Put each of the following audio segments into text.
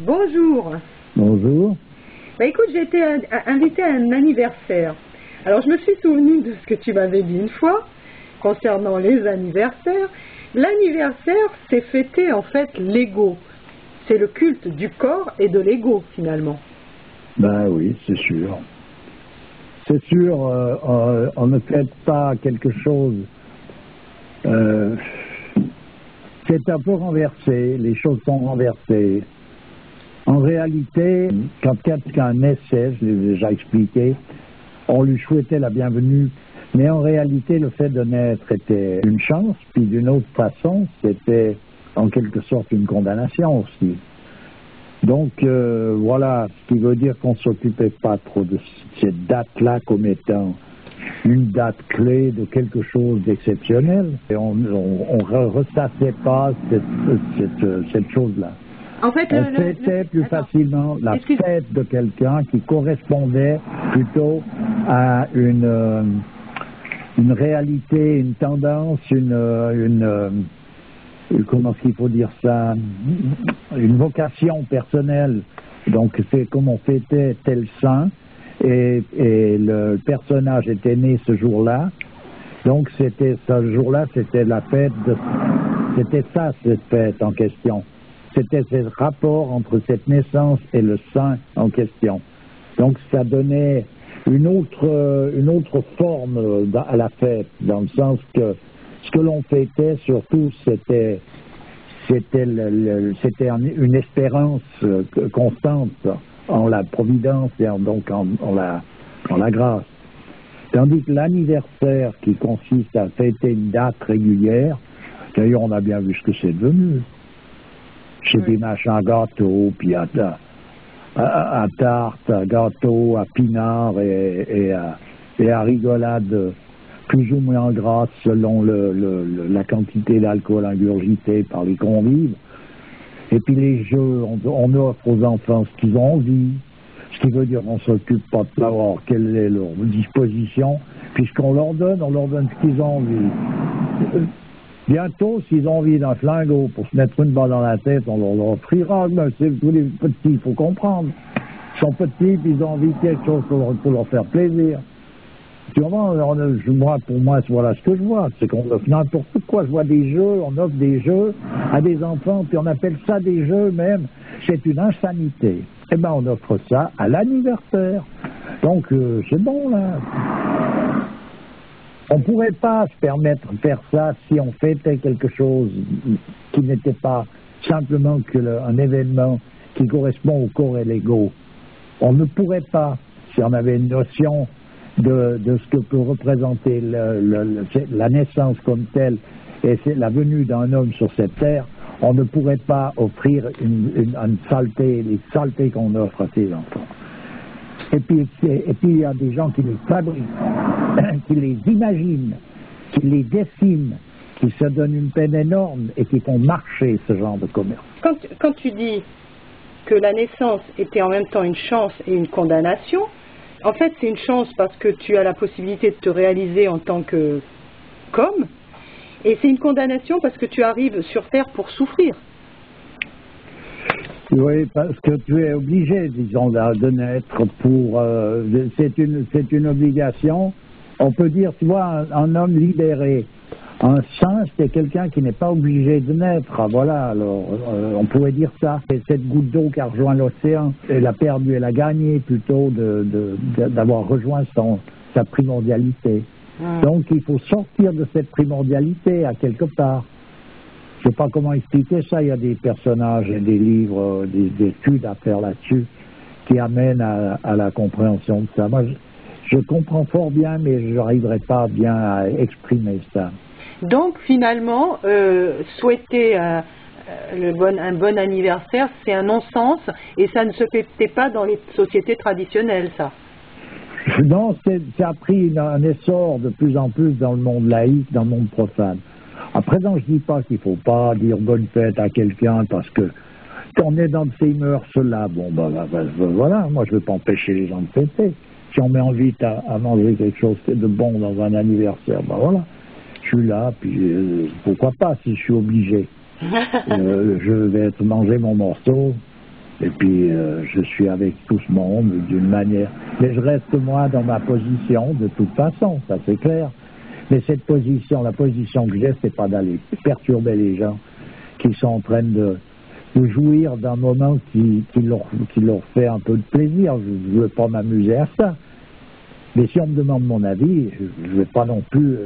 Bonjour. Bonjour. Bah écoute, j'ai été invitée à un anniversaire. Alors je me suis souvenue de ce que tu m'avais dit une fois concernant les anniversaires. L'anniversaire, c'est fêter en fait l'ego. C'est le culte du corps et de l'ego finalement. Ben oui, c'est sûr. C'est sûr, on ne fête pas quelque chose. C'est un peu renversé, les choses sont renversées. En réalité, quand quelqu'un naissait, je l'ai déjà expliqué, on lui souhaitait la bienvenue, mais en réalité, le fait de naître était une chance, puis d'une autre façon, c'était en quelque sorte une condamnation aussi. Donc voilà, ce qui veut dire qu'on ne s'occupait pas trop de cette date-là comme étant une date clé de quelque chose d'exceptionnel, et on ne ressassait pas cette chose-là. En fait, on fêtait plus facilement la fête de quelqu'un qui correspondait plutôt à une réalité, une tendance, comment est-ce qu'il faut dire ça, une vocation personnelle. Donc c'est comme on fêtait tel saint, et le personnage était né ce jour-là. Donc c'était ce jour-là, c'était la fête, c'était ça cette fête en question. C'était ce rapport entre cette naissance et le saint en question. Donc ça donnait une autre forme à la fête, dans le sens que ce que l'on fêtait surtout c'était une espérance constante en la providence et donc en la grâce. Tandis que l'anniversaire qui consiste à fêter une date régulière, d'ailleurs on a bien vu ce que c'est devenu. C'est des machins gâteaux, puis à tarte, à gâteau, à pinard et à rigolade plus ou moins grasse selon la quantité d'alcool ingurgité par les convives. Et puis les jeux, on offre aux enfants ce qu'ils ont envie, ce qui veut dire qu'on ne s'occupe pas de savoir quelle est leur disposition, puisqu'on leur donne ce qu'ils ont envie. Bientôt, s'ils ont envie d'un flingot pour se mettre une balle dans la tête, on leur offrira. Mais c'est tous les petits, il faut comprendre. Ils sont petits, puis ils ont envie de quelque chose pour leur faire plaisir. Tu vois, pour moi, voilà ce que je vois, c'est qu'on offre n'importe quoi. Je vois des jeux, on offre des jeux à des enfants, puis on appelle ça des jeux même. C'est une insanité. Eh bien, on offre ça à l'anniversaire. Donc, c'est bon, là. On ne pourrait pas se permettre de faire ça si on fêtait quelque chose qui n'était pas simplement un événement qui correspond au corps et l'ego. On ne pourrait pas, si on avait une notion de ce que peut représenter la naissance comme telle et c'est la venue d'un homme sur cette terre, on ne pourrait pas offrir une saleté, les saletés qu'on offre à ces enfants. Et puis il y a des gens qui les fabriquent, qui les imaginent, qui les dessinent, qui se donnent une peine énorme et qui font marcher ce genre de commerce. Quand tu dis que la naissance était en même temps une chance et une condamnation, en fait c'est une chance parce que tu as la possibilité de te réaliser en tant qu'homme, et c'est une condamnation parce que tu arrives sur Terre pour souffrir. Oui, parce que tu es obligé, disons, de naître pour... c'est une obligation. On peut dire, tu vois, un homme libéré. Un saint, c'est quelqu'un qui n'est pas obligé de naître. Ah, voilà, alors, on pourrait dire ça. C'est cette goutte d'eau qui a rejoint l'océan. Elle a perdu, elle a gagné plutôt d'avoir rejoint sa primordialité. Donc, il faut sortir de cette primordialité à quelque part. Je ne sais pas comment expliquer ça, il y a des personnages et des livres, des études à faire là-dessus qui amènent à la compréhension de ça. Moi, je comprends fort bien, mais je n'arriverai pas bien à exprimer ça. Donc finalement, souhaiter un bon anniversaire, c'est un non-sens et ça ne se fait pas dans les sociétés traditionnelles, ça. Non, ça a pris un essor de plus en plus dans le monde laïque, dans le monde profane. À présent, je ne dis pas qu'il ne faut pas dire bonne fête à quelqu'un parce que quand on est dans ces mœurs-là, bon, voilà, moi je ne veux pas empêcher les gens de fêter. Si on m'invite à manger quelque chose de bon dans un anniversaire, ben voilà, je suis là, puis pourquoi pas si je suis obligé. Je vais manger mon morceau, Et puis, je suis avec tout ce monde d'une manière. Mais je reste, moi, dans ma position, de toute façon, ça c'est clair. Mais cette position, la position que j'ai, c'est pas d'aller perturber les gens qui sont en train de jouir d'un moment qui leur fait un peu de plaisir. Je ne veux pas m'amuser à ça. Mais si on me demande mon avis, je ne vais pas non plus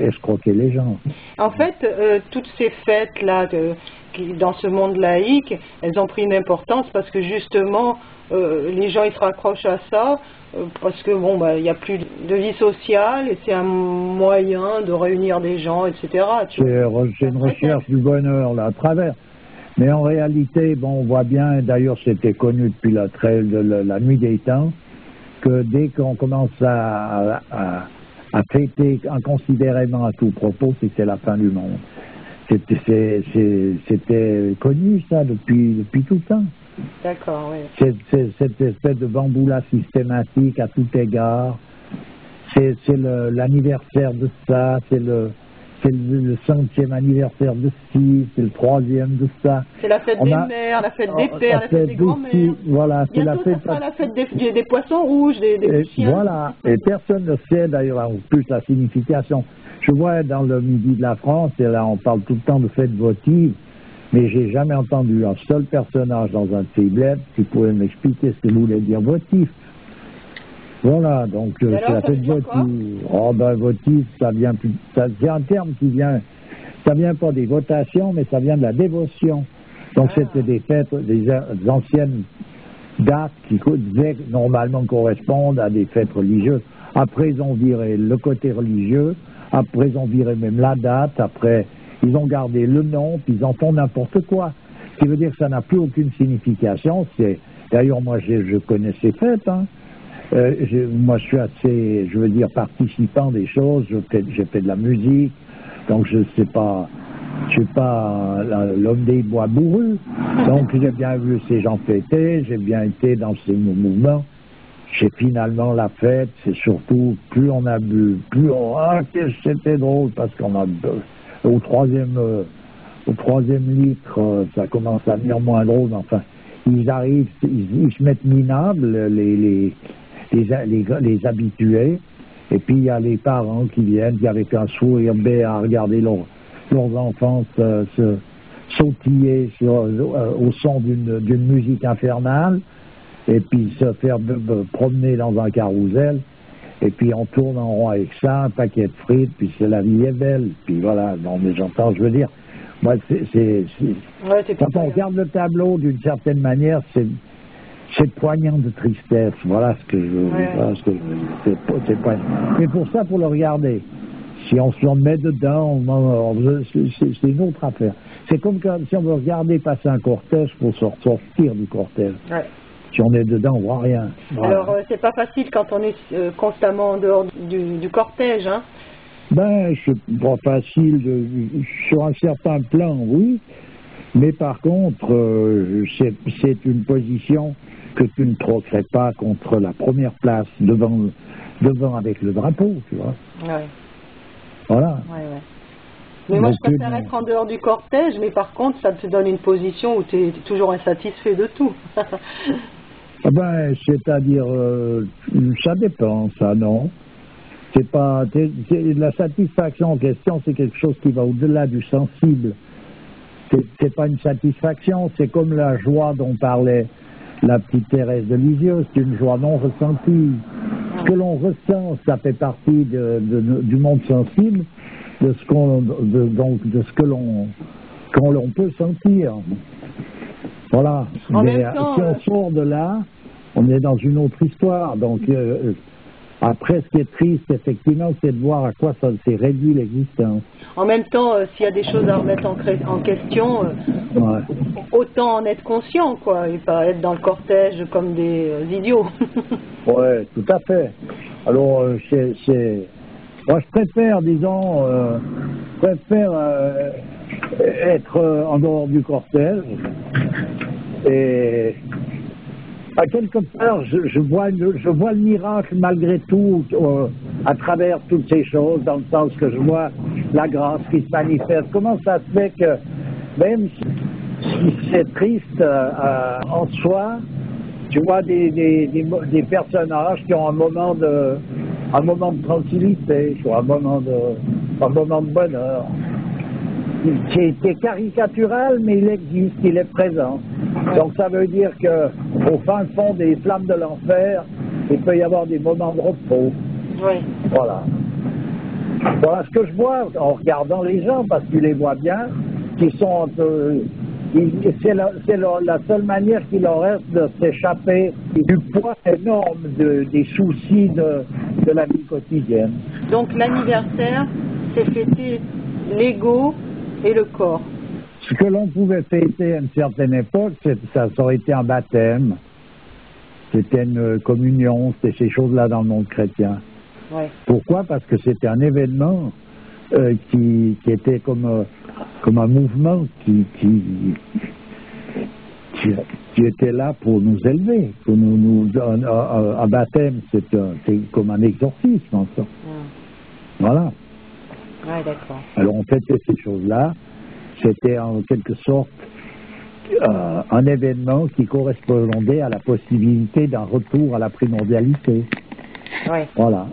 escroquer les gens. En fait, toutes ces fêtes-là, dans ce monde laïque, elles ont pris une importance parce que justement, les gens ils se raccrochent à ça, parce que bon, il n'y a plus de vie sociale et c'est un moyen de réunir des gens, etc. C'est une recherche du bonheur, là, à travers. Mais en réalité, bon, on voit bien, d'ailleurs c'était connu depuis la nuit des temps, que dès qu'on commence à traiter inconsidérément à tout propos, c'est la fin du monde. C'était connu ça depuis tout le temps. D'accord, oui. Cette espèce de bamboula systématique à tout égard. C'est l'anniversaire de ça, c'est le 100e anniversaire de ci, c'est le 3e de ça. C'est la fête des mères, la fête des pères, la fête des grands-mères. Voilà, c'est la fête. Ça sera la fête des poissons rouges, des chiens. Voilà, et personne ne sait d'ailleurs en plus la signification. Je vois dans le midi de la France, et là on parle tout le temps de fête votive, mais j'ai jamais entendu un seul personnage dans un de ces bleds qui pouvait m'expliquer ce que voulait dire votif. Voilà, donc c'est la fête votive. Oh ben votive, ça vient plus. C'est un terme qui vient. Ça vient pas des votations, mais ça vient de la dévotion. Donc c'était des fêtes, des anciennes dates qui devaient normalement correspondre à des fêtes religieuses. Après ils ont viré le côté religieux. Après ils ont viré même la date. Après ils ont gardé le nom, puis ils en font n'importe quoi. Ce qui veut dire que ça n'a plus aucune signification. D'ailleurs moi je connais ces fêtes. Hein. Moi, je suis assez, je veux dire, participant des choses. J'ai fait de la musique, donc je suis pas l'homme des bois bourrus. Donc j'ai bien vu ces gens fêter, j'ai bien été dans ces mouvements. J'ai finalement la fête, c'est surtout plus on a bu, c'était drôle parce qu'on a au troisième litre, ça commence à devenir moins drôle. Mais enfin, ils arrivent, ils se mettent minables les habitués, et puis il y a les parents qui viennent, qui avec un sourire béat à regarder leurs enfants se sautiller au son d'une musique infernale, et puis se faire promener dans un carrousel, et puis on tourne en rond avec ça, un paquet de frites, puis c'est la vie est belle, puis voilà, non mais j'entends, je veux dire, moi quand on regarde le tableau d'une certaine manière, c'est poignant de tristesse, voilà ce que je veux dire. Mais pour ça, pour le regarder, si on se met dedans, c'est une autre affaire. C'est comme si on veut regarder passer un cortège pour sortir du cortège. Ouais. Si on est dedans, on voit rien. Voilà. Alors, c'est pas facile quand on est constamment en dehors du cortège, hein? Ben, c'est pas facile, sur un certain plan, oui. Mais par contre, c'est une position que tu ne troquerais pas contre la première place devant avec le drapeau, tu vois. Ouais. Voilà. Ouais. Mais moi, je préfère être en dehors du cortège, mais par contre, ça te donne une position où tu es toujours insatisfait de tout. Ah ben, c'est-à-dire, ça dépend, ça, non. C'est pas... la satisfaction en question, c'est quelque chose qui va au-delà du sensible. C'est pas une satisfaction, c'est comme la joie dont parlait la petite Thérèse de Lisieux, c'est une joie non ressentie. Ce que l'on ressent, ça fait partie du monde sensible, de ce que l'on peut sentir. Voilà. Mais si on sort de là, on est dans une autre histoire. Donc après, ce qui est triste, effectivement, c'est de voir à quoi ça s'est réduit l'existence. En même temps, s'il y a des choses à remettre en question, autant en être conscient, quoi, et pas être dans le cortège comme des idiots. Ouais, tout à fait. Alors, moi, je préfère, disons, être en dehors du cortège et à quelque part, je vois le miracle malgré tout à travers toutes ces choses, dans le sens que je vois la grâce qui se manifeste. Comment ça se fait que même c'est triste en soi. Tu vois des personnages qui ont un moment de tranquillité, tu vois, un moment de bonheur. Qui est caricatural, mais il existe, il est présent. Donc ça veut dire qu'au fin fond des flammes de l'enfer, il peut y avoir des moments de repos. Oui. Voilà. Voilà ce que je vois en regardant les gens, parce que tu les vois bien, qui sont un peu... C'est la seule manière qu'il leur reste de s'échapper du poids énorme des soucis de la vie quotidienne. Donc l'anniversaire, c'est fêter l'ego et le corps. Ce que l'on pouvait fêter à une certaine époque, ça aurait été un baptême, c'était une communion, c'était ces choses-là dans le monde chrétien. Ouais. Pourquoi? Parce que c'était un événement qui était comme un mouvement qui était là pour nous élever, pour un baptême, c'est comme un exorcisme en fait. Voilà. Ouais, d'accord. Alors on fêtait ces choses-là, c'était en quelque sorte un événement qui correspondait à la possibilité d'un retour à la primordialité. Ouais. Voilà.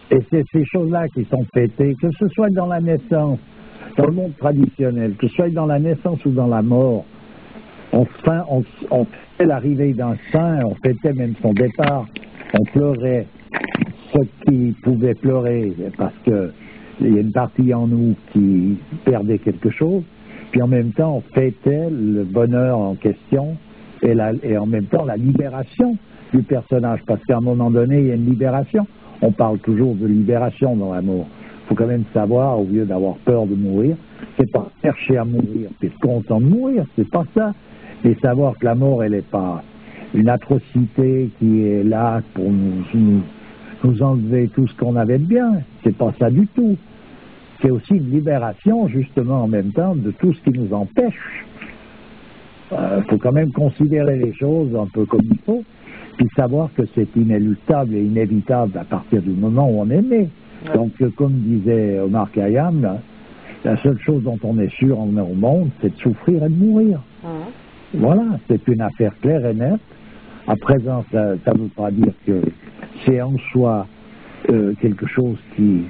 Et c'est ces choses-là qui sont fêtées, que ce soit dans la naissance, dans le monde traditionnel, que ce soit dans la naissance ou dans la mort. On fêtait l'arrivée d'un saint, on fêtait même son départ, on pleurait ce qui pouvait pleurer, parce que il y a une partie en nous qui perdait quelque chose, puis en même temps on fêtait le bonheur en question et en même temps la libération du personnage, parce qu'à un moment donné il y a une libération. On parle toujours de libération dans l'amour. Il faut quand même savoir, au lieu d'avoir peur de mourir, c'est pas chercher à mourir, c'est être content de mourir, c'est pas ça. Et savoir que la mort, elle n'est pas une atrocité qui est là pour nous enlever tout ce qu'on avait de bien. C'est pas ça du tout. C'est aussi une libération, justement, en même temps, de tout ce qui nous empêche. Faut quand même considérer les choses un peu comme il faut, puis savoir que c'est inéluctable et inévitable à partir du moment où on est né. Ouais. Donc, comme disait Omar Khayyam, là, la seule chose dont on est sûr en au monde, c'est de souffrir et de mourir. Ouais. Voilà, c'est une affaire claire et nette. À présent, ça ne veut pas dire que c'est en soi quelque chose qui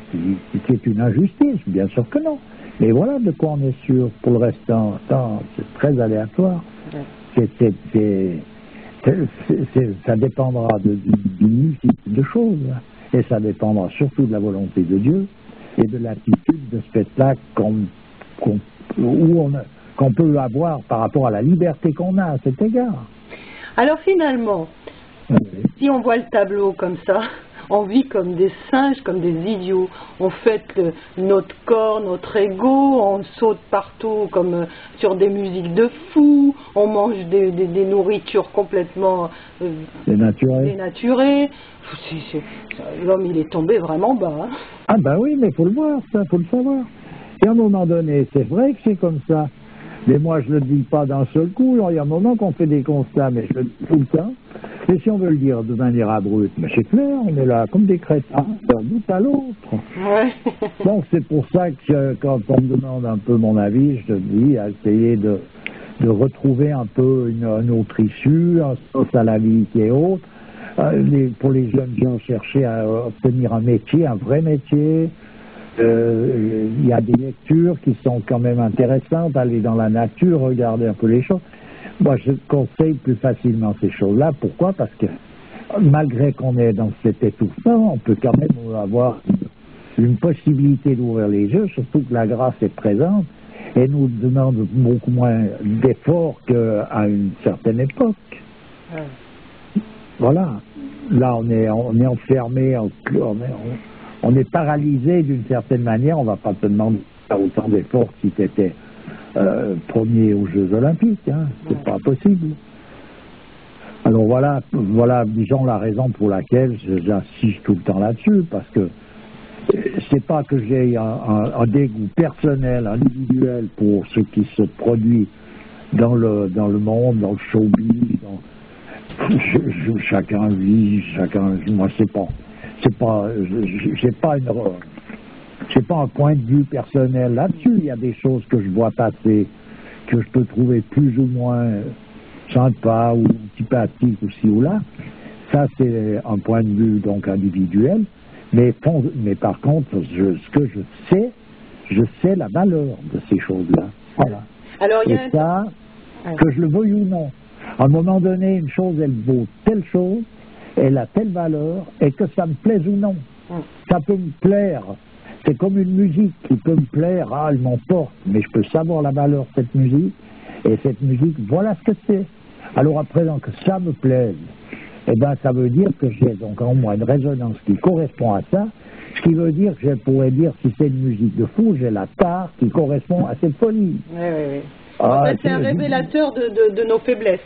est une injustice, bien sûr que non. Mais voilà de quoi on est sûr. Pour le restant, c'est très aléatoire. Ouais. Ça dépendra d'une multitude de choses, et ça dépendra surtout de la volonté de Dieu et de l'attitude de spectacle qu'on peut avoir par rapport à la liberté qu'on a à cet égard. Alors finalement, si on voit le tableau comme ça, on vit comme des singes, comme des idiots. On fête notre corps, notre ego, on saute partout comme sur des musiques de fous, on mange des nourritures complètement dénaturées. L'homme, il est tombé vraiment bas. Hein. Ah ben oui, mais il faut le voir, ça, il faut le savoir. Et à un moment donné, c'est vrai que c'est comme ça. Mais moi, je ne le dis pas d'un seul coup. Alors, il y a un moment qu'on fait des constats, mais je le dis tout le temps. Et si on veut le dire de manière abrupte, mais c'est clair, on est là comme des crétins, d'un bout à l'autre. Ouais. Donc, c'est pour ça que quand on me demande un peu mon avis, je te dis à essayer de retrouver un peu une autre issue, un sens à la vie qui est autre. Pour les jeunes gens, chercher à obtenir un métier, un vrai métier. Il y a des lectures qui sont quand même intéressantes, aller dans la nature, regarder un peu les choses. Moi, je conseille plus facilement ces choses-là. Pourquoi? Parce que malgré qu'on est dans cet étouffement, on peut quand même avoir une possibilité d'ouvrir les yeux, surtout que la grâce est présente et nous demande beaucoup moins d'efforts qu'à une certaine époque. Voilà. Là, on est enfermé, on est paralysé d'une certaine manière. On ne va pas te demander autant d'efforts si tu étais premier aux Jeux Olympiques. Hein. C'est pas possible. Alors voilà, disons, la raison pour laquelle j'insiste tout le temps là-dessus, parce que c'est pas que j'ai un dégoût personnel, individuel pour ce qui se produit dans le monde, dans le showbiz. Chacun vit, moi j'ai pas un point de vue personnel là-dessus. Il y a des choses que je vois passer que je peux trouver plus ou moins sympa ou antipathique ou ci ou là. Ça, c'est un point de vue donc individuel. Mais par contre, ce que je sais la valeur de ces choses-là. Voilà. Alors, et ça, que je le veuille ou non. À un moment donné, une chose, elle vaut telle chose, elle a telle valeur, et que ça me plaise ou non. Ça peut me plaire. C'est comme une musique qui peut me plaire, elle m'emporte, mais je peux savoir la valeur de cette musique, et cette musique, voilà ce que c'est. Alors à présent que ça me plaise, eh ben ça veut dire que j'ai donc en moi une résonance qui correspond à ça, ce qui veut dire que je pourrais dire, si c'est une musique de fou, j'ai la tare qui correspond à cette folie. Oui. En fait, c'est un révélateur de nos faiblesses.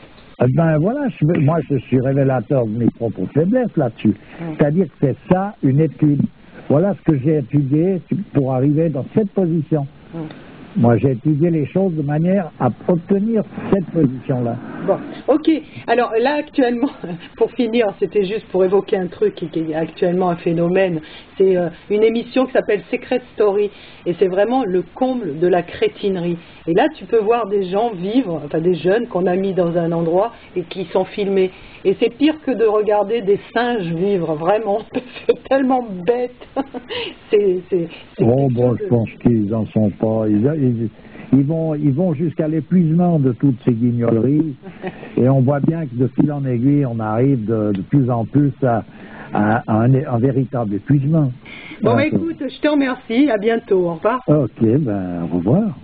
Ben voilà, moi je suis révélateur de mes propres faiblesses là-dessus. C'est-à-dire que c'est ça, une étude. Voilà ce que j'ai étudié pour arriver dans cette position. Moi, j'ai étudié les choses de manière à obtenir cette position-là. Bon, ok. Alors là, actuellement, pour finir, c'était juste pour évoquer un truc qui est actuellement un phénomène. C'est une émission qui s'appelle Secret Story. Et c'est vraiment le comble de la crétinerie. Et là, tu peux voir des gens vivre, enfin des jeunes qu'on a mis dans un endroit et qui sont filmés. Et c'est pire que de regarder des singes vivre, vraiment. C'est tellement bête. Je pense qu'ils n'en sont pas. Ils vont jusqu'à l'épuisement de toutes ces guignoleries. Et on voit bien que de fil en aiguille, on arrive de plus en plus à un véritable épuisement. Bon, écoute, je te remercie. À bientôt. Au revoir. Ok, au revoir.